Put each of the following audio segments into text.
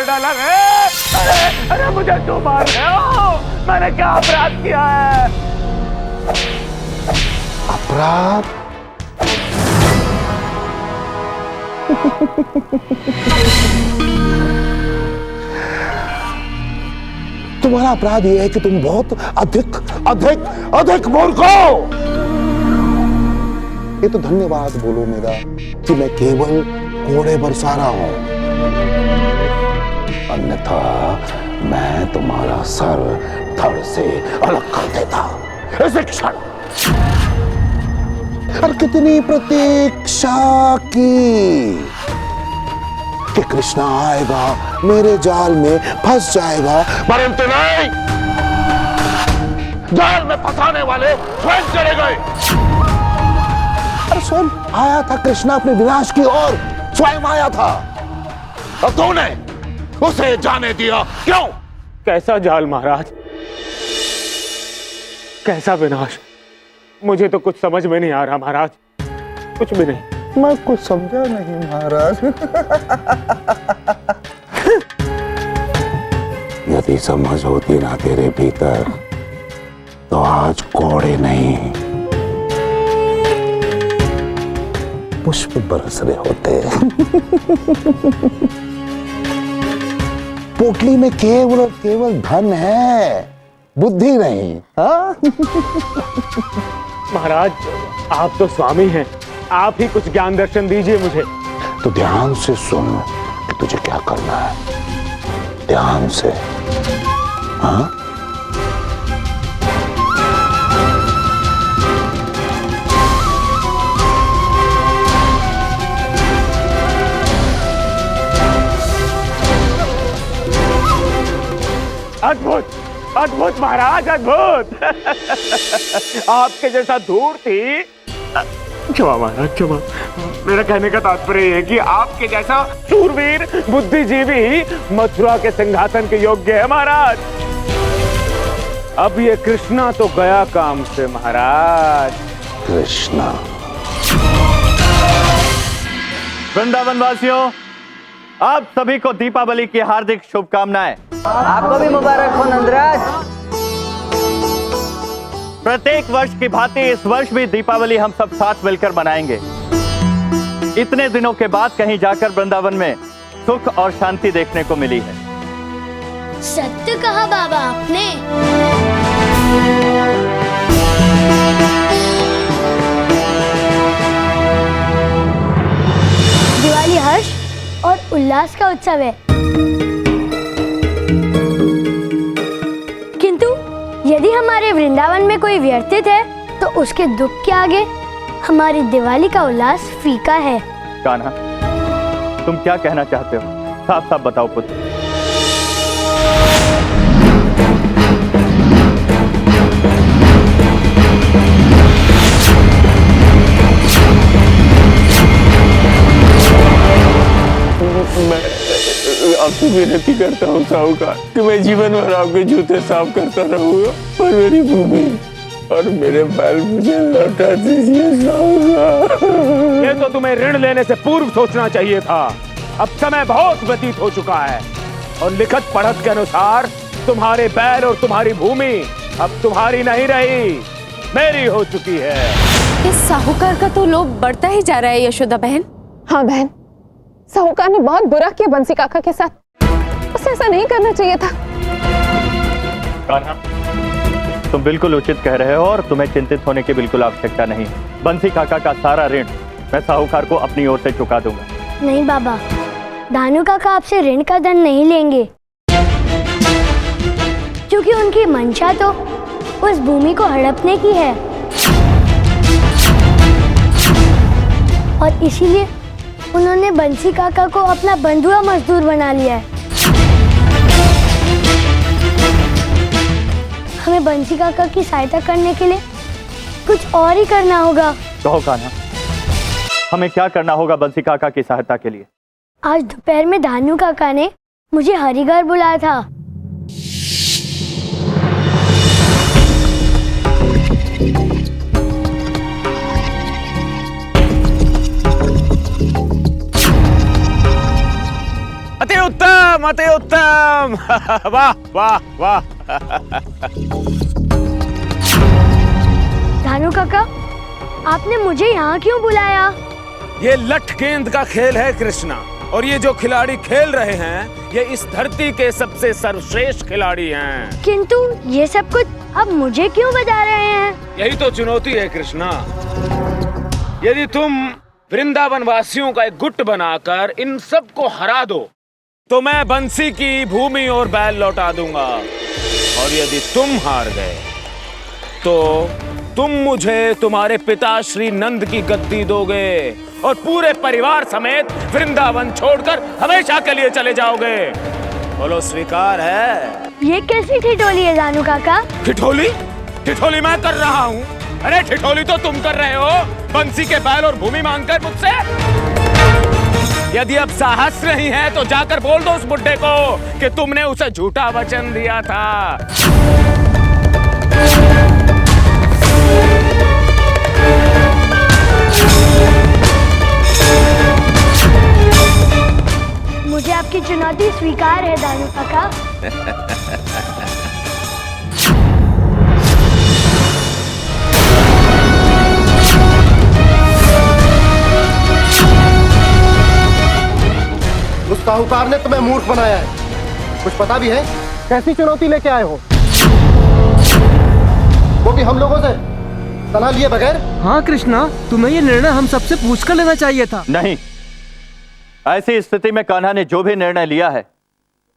मार डाला रे। अरे मुझे क्यों मार रहे हो? मैंने क्या अपराध किया है? अपराध? तुम्हारा अपराध यह है कि तुम बहुत अधिक अधिक अधिक मूर्ख हो। ये तो धन्यवाद बोलो मेरा कि मैं केवल कोड़े बरसा रहा हूं, अन्यथा मैं तुम्हारा सर धड़ से अलग कर देता इसी क्षण। और कितनी प्रतीक्षा की कि कृष्णा आएगा, मेरे जाल में फंस जाएगा, परंतु नहीं, जाल में फंसाने वाले स्वयं चले गए। स्वयं आया था कृष्णा अपने विनाश की ओर, स्वयं आया था और तूने उसे जाने दिया क्यों? कैसा जाल महाराज, कैसा विनाश? मुझे तो कुछ समझ में नहीं आ रहा महाराज, कुछ भी नहीं। मैं कुछ समझा नहीं महाराज। यदि समझ होती ना तेरे भीतर तो आज कोड़े नहीं पुष्प बरस रहे होते। पोटली में केवल और केवल धन है, बुद्धि नहीं। हाँ? महाराज आप तो स्वामी हैं, आप ही कुछ ज्ञान दर्शन दीजिए मुझे। तो ध्यान से सुन कि तुझे क्या करना है, ध्यान से। हाँ? अद्भुत अद्भुत महाराज, अद्भुत। आपके जैसा धूर्ती, क्षमा महाराज क्षमा, मेरा कहने का तात्पर्य है कि आपके जैसा शूरवीर बुद्धिजीवी मथुरा के सिंहासन के योग्य है महाराज। अब ये कृष्णा तो गया काम से महाराज। कृष्णा। वृंदावन वासियों, आप सभी को दीपावली की हार्दिक शुभकामनाएं। आपको भी मुबारक हो नंदराज। प्रत्येक वर्ष की भांति इस वर्ष भी दीपावली हम सब साथ मिलकर मनाएंगे। इतने दिनों के बाद कहीं जाकर वृंदावन में सुख और शांति देखने को मिली है। सत्य कहा बाबा आपने। दिवाली हर्ष और उल्लास का उत्सव है, किंतु यदि हमारे वृंदावन में कोई व्यतीत है तो उसके दुख के आगे हमारी दिवाली का उल्लास फीका है। कान्हा, तुम क्या कहना चाहते हो? साफ साफ बताओ पुत्र। मैं आपसे विनती करता हूँ साहूकार कि मैं जीवन भर आपके जूते साफ करता रहूंगा और मेरी भूमि और मेरे बैल मुझे लौटा दीजिए साहूकार। ये तो तुम्हें ऋण लेने से पूर्व सोचना चाहिए था। अब समय बहुत व्यतीत हो चुका है और लिखत पढ़त के अनुसार तुम्हारे बैल और तुम्हारी भूमि अब तुम्हारी नहीं रही, मेरी हो चुकी है। इस साहूकार का तो लोभ बढ़ता ही जा रहा है यशोदा बहन। हाँ बहन, साहूकार ने बहुत बुरा किया बंसी काका के साथ, उसे ऐसा नहीं करना चाहिए था। कान्हा, तुम बिल्कुल उचित कह रहे हो और तुम्हें चिंतित होने की बिल्कुल आवश्यकता नहीं। बंसी काका का सारा ऋण मैं साहूकार को अपनी ओर से चुका दूंगा। नहीं बाबा, दानू काका आपसे ऋण का धन नहीं लेंगे, क्योंकि उनकी मंशा तो उस भूमि को हड़पने की है और इसीलिए उन्होंने बंसी काका को अपना बंधुआ मजदूर बना लिया है। हमें बंसी काका की सहायता करने के लिए कुछ और ही करना होगा। कहो कान्हा, हमें क्या करना होगा बंसी काका की सहायता के लिए? आज दोपहर में दानू काका ने मुझे हरिघर बुलाया था। अति उत्तम, अति उत्तम। वाह वाह वाह। धानु काका, आपने मुझे यहाँ क्यों बुलाया? ये लठ गेंद का खेल है कृष्णा, और ये जो खिलाड़ी खेल रहे हैं ये इस धरती के सबसे सर्वश्रेष्ठ खिलाड़ी हैं। किंतु ये सब कुछ अब मुझे क्यों बता रहे हैं? यही तो चुनौती है कृष्णा। यदि तुम वृंदावन वासियों का एक गुट बनाकर इन सबको हरा दो तो मैं बंसी की भूमि और बैल लौटा दूंगा, और यदि तुम हार गए तो तुम मुझे तुम्हारे पिता श्री नंद की गद्दी दोगे और पूरे परिवार समेत वृंदावन छोड़कर हमेशा के लिए चले जाओगे। बोलो स्वीकार है? ये कैसी ठिठोली है धानु काका? ठिठोली? ठिठोली मैं कर रहा हूँ? अरे ठिठोली तो तुम कर रहे हो, बंसी के बैल और भूमि मांगकर मुझसे। यदि अब साहस नहीं है तो जाकर बोल दो उस बुड्ढे को कि तुमने उसे झूठा वचन दिया था। मुझे आपकी चुनौती स्वीकार है धानु काका। उस साहूकार ने तुम्हें मूर्ख बनाया है, कुछ पता भी है? कैसी चुनौती लेके आए हो? वो भी हम लोगों से सलाह लिए बगैर? हाँ कृष्णा, तुम्हें ये निर्णय हम सबसे पूछकर लेना चाहिए था। नहीं, ऐसी स्थिति में कान्हा ने जो भी निर्णय लिया है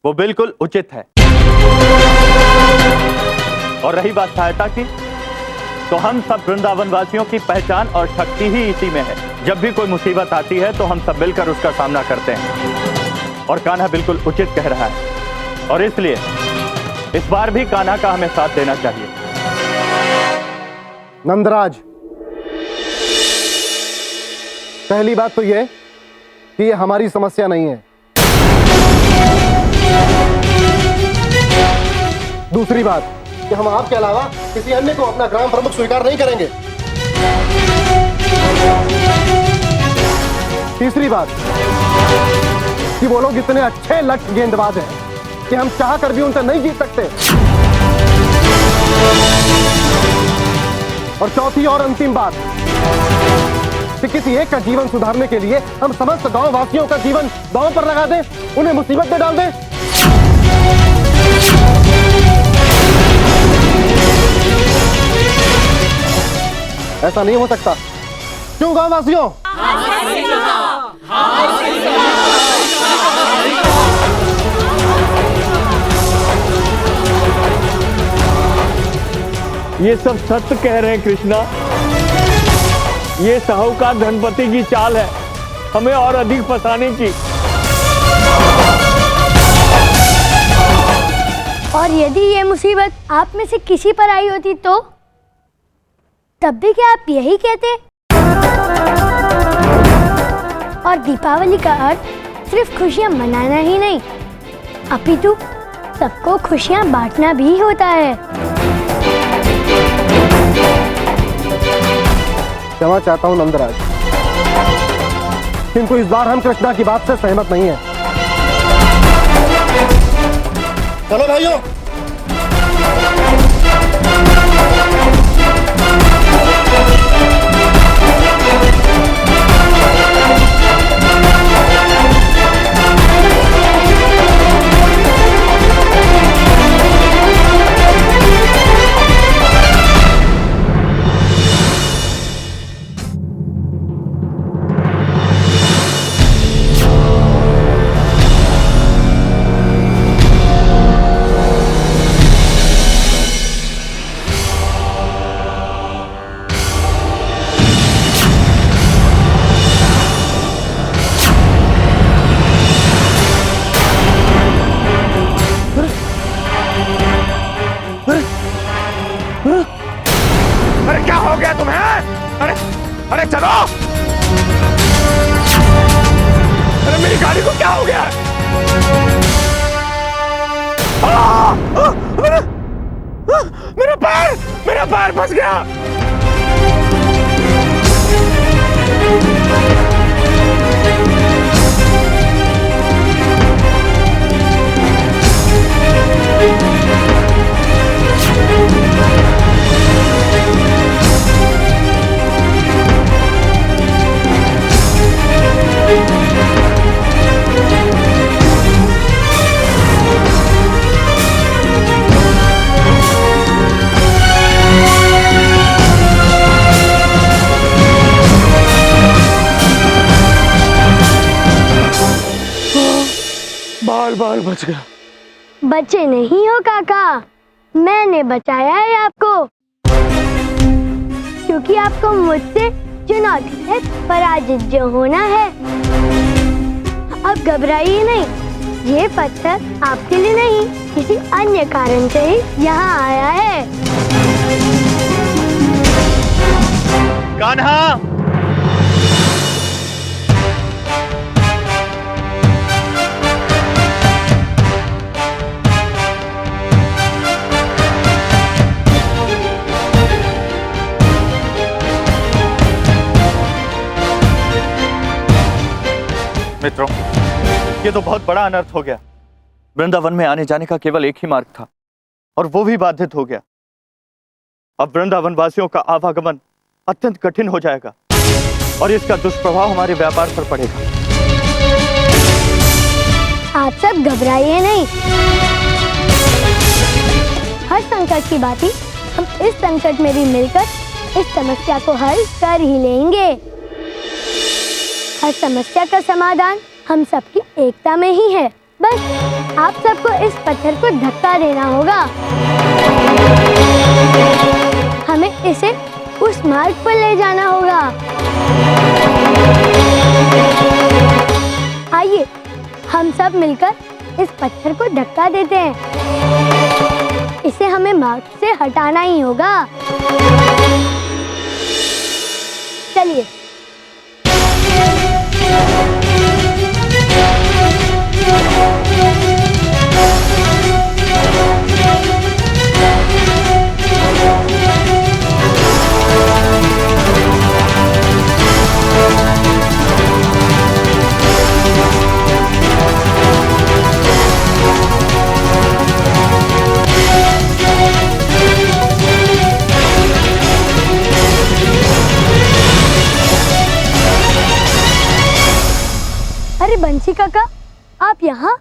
वो बिल्कुल उचित है। और रही बात सहायता की, तो हम सब वृंदावन वासियों की पहचान और शक्ति ही इसी में है। जब भी कोई मुसीबत आती है तो हम सब मिलकर उसका सामना करते हैं, और कान्हा बिल्कुल उचित कह रहा है, और इसलिए इस बार भी कान्हा का हमें साथ देना चाहिए। नंदराज, पहली बात तो यह कि ये हमारी समस्या नहीं है। दूसरी बात कि हम आपके अलावा किसी अन्य को अपना ग्राम प्रमुख स्वीकार नहीं करेंगे। तीसरी बात कि वो लोग इतने अच्छे लठ गेंदबाज हैं कि हम चाह कर भी उनसे नहीं जीत सकते। और चौथी और अंतिम बात कि किसी एक का जीवन सुधारने के लिए हम समस्त गांव वासियों का जीवन दांव पर लगा दें, उन्हें मुसीबत में डाल दें। ऐसा नहीं हो सकता। क्यों गांव वासियों? ये सब सत्य कह रहे हैं कृष्णा। ये साहूकार धनपति की चाल है हमें और अधिक फंसाने की। और यदि ये मुसीबत आप में से किसी पर आई होती तो तब भी क्या आप यही कहते? और दीपावली का अर्थ सिर्फ खुशियां मनाना ही नहीं, अपितु सबको खुशियां बांटना भी होता है। क्षमा चाहता हूं नंदराज, किंतु इस बार हम कृष्णा की बात से सहमत नहीं हैं। चलो भाइयों, अरे क्या हो गया तुम्हें? अरे अरे चलो! अरे मेरी गाड़ी को क्या हो गया? मेरा पैर फंस गया। बाल बाल बच गया। बचे नहीं हो काका, मैंने बचाया है आपको, क्योंकि आपको मुझसे चुनौती से पराजित जो होना है। अब घबराइए नहीं, ये पत्थर आपके लिए नहीं, किसी अन्य कारण से ही यहाँ आया है। कान्हा! मित्रों, ये तो बहुत बड़ा अनर्थ हो गया। वृंदावन में आने जाने का केवल एक ही मार्ग था और वो भी बाधित हो गया। अब वृंदावन वासियों का आवागमन अत्यंत कठिन हो जाएगा और इसका दुष्प्रभाव हमारे व्यापार पर पड़ेगा। आप सब घबराइए नहीं, हर संकट की भांति हम इस संकट में भी मिलकर इस समस्या को हल कर ही लेंगे। हर समस्या का समाधान हम सबकी एकता में ही है। बस आप सबको इस पत्थर को धक्का देना होगा। हमें इसे उस मार्ग पर ले जाना होगा। आइए हम सब मिलकर इस पत्थर को धक्का देते हैं। इसे हमें मार्ग से हटाना ही होगा। चलिए। अरे बंसी काका, आप यहाँ?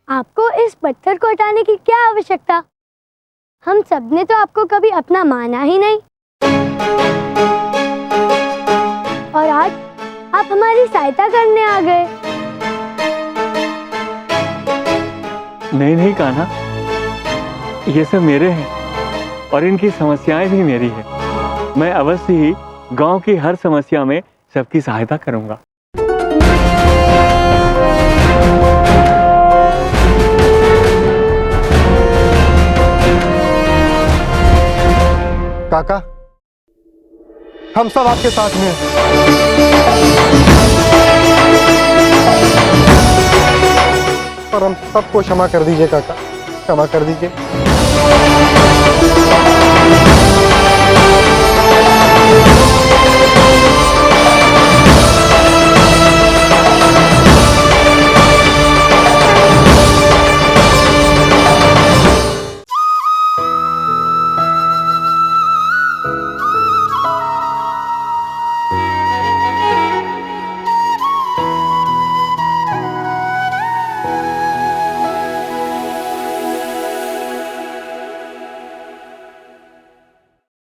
आपको इस पत्थर को हटाने की क्या आवश्यकता? हम सबने तो आपको कभी अपना माना ही नहीं, और आज आप हमारी सहायता करने आ गए। नहीं नहीं कान्हा, ये सब मेरे हैं और इनकी समस्याएं भी मेरी है। मैं अवश्य ही गांव की हर समस्या में सबकी सहायता करूंगा। काका, हम सब आपके साथ हैं। पर हम सबको क्षमा कर दीजिए काका, क्षमा कर दीजिए।